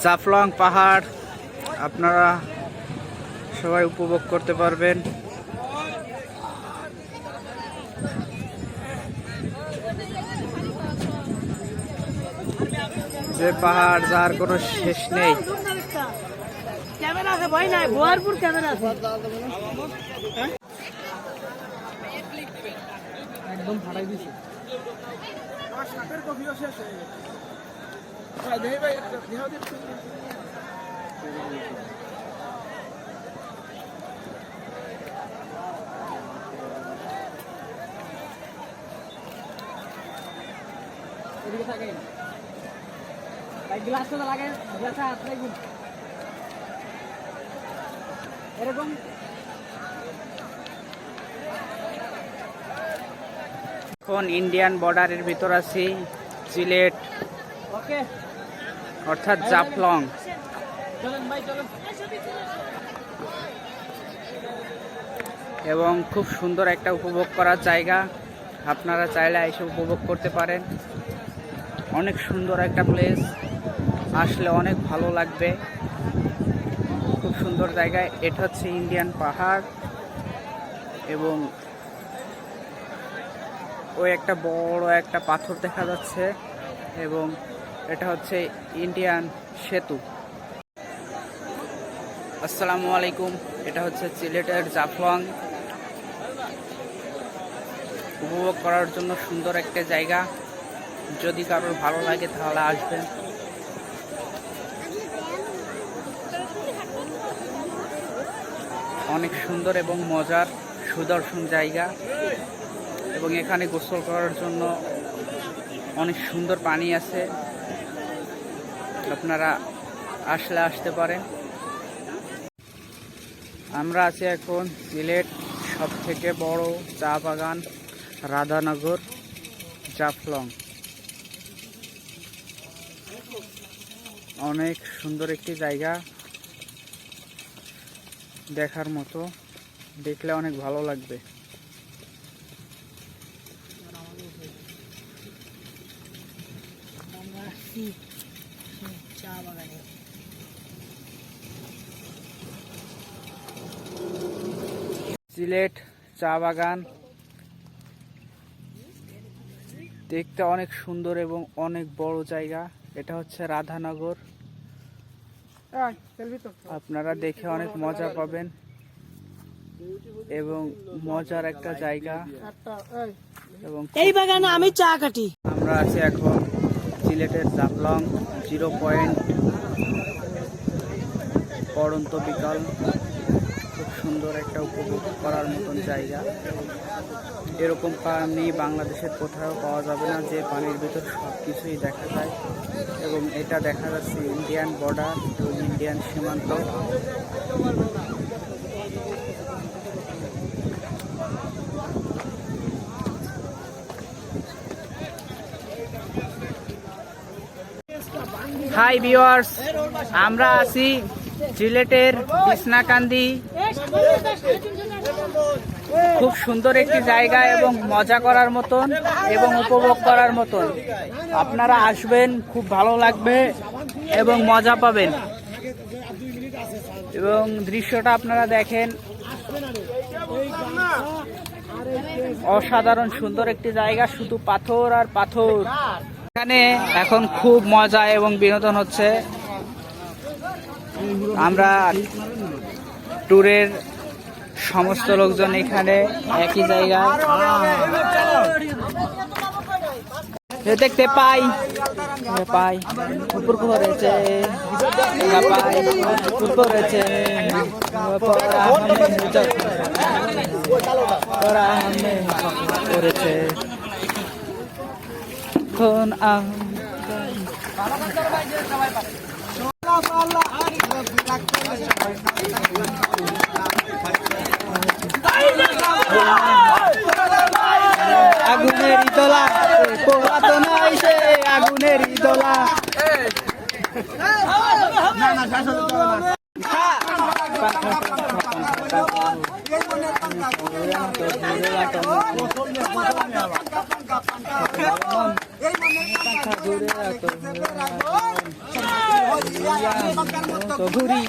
জাফলং পাহাড় আপনারা সবাই উপভোগ করতে পারবেন। যে পাহাড় যার কোনো শেষ নেই। ক্যামেরা আছে ভাই, নাই ভরপুর ক্যামেরা আছে, একদম ফাটাই দিছে। আমার শাকের কফিও শেষ হয়ে গেছে ভাই, দেই ভাই দেখাও দিচ্ছি। এদিকে থাকেন ভাই, গ্লাসটা লাগেন, গ্লাসটা হাত রাখুন এরকম। এখন ইন্ডিয়ান বর্ডারের ভিতর আছি, সিলেট অর্থাৎ জাফলং। এবং খুব সুন্দর একটা উপভোগ করার জায়গা, আপনারা চাইলে এসে উপভোগ করতে পারেন। অনেক সুন্দর একটা প্লেস, আসলে অনেক ভালো লাগবে। খুব সুন্দর জায়গায়। এটা হচ্ছে ইন্ডিয়ান পাহাড় এবং ওই একটা বড় একটা পাথর দেখা যাচ্ছে এবং এটা হচ্ছে ইন্ডিয়ান সেতু। আসসালামু আলাইকুম, এটা হচ্ছে সিলেটের জাফলং। উপভোগ করার জন্য সুন্দর একটা জায়গা, যদি কারোর ভালো লাগে তাহলে আসবেন। অনেক সুন্দর এবং মজার সুদর্শন জায়গা এবং এখানে গোসল করার জন্য অনেক সুন্দর পানি আছে, আপনারা আসলে আসতে পারেন। আমরা আছি এখন সিলেট সবথেকে বড় চা বাগান রাধানগর জাফলং। অনেক সুন্দর একটি জায়গা, দেখার মতো, দেখলে অনেক ভালো লাগবে। সিলেট চা বাগান দেখতে অনেক সুন্দর এবং অনেক বড় জায়গা। এটা হচ্ছে রাধানগর, আপনারা দেখে অনেক মজা পাবেন এবং মজার একটা জায়গা। এবং এই বাগানে আমি চা কাটি। আমরা আছি এখন সিলেটের জাফলং 0 পয়েন্ট, পড়ন্ত বিকাল। খুব সুন্দর একটা উপভোগ করার মতন জায়গা। এরকম পানি বাংলাদেশের কোথাও পাওয়া যাবে না, যে পানির ভিতর সব কিছুই দেখা যায়। এবং এটা দেখা যাচ্ছে ইন্ডিয়ান বর্ডার এবং ইন্ডিয়ান সীমান্ত। হাই ভিউয়ার্স, আমরা আছি সিলেটের বিছনাকান্দি। খুব সুন্দর একটি জায়গা এবং মজা করার মতন এবং উপভোগ করার মতন। আপনারা আসবেন, খুব ভালো লাগবে এবং মজা পাবেন। এবং দৃশ্যটা আপনারা দেখেন, অসাধারণ সুন্দর একটি জায়গা, শুধু পাথর আর পাথর। এখানে এখন খুব মজা এবং বিনোদন হচ্ছে। আমরা ট্যুরের সমস্ত লোকজন এখানে একই জায়গায় দেখতে পাই উপর করেছে করেছে আগুনের ইতলা পোড়াতো নাই সে আগুনের ইতলা। তো ঘুরি।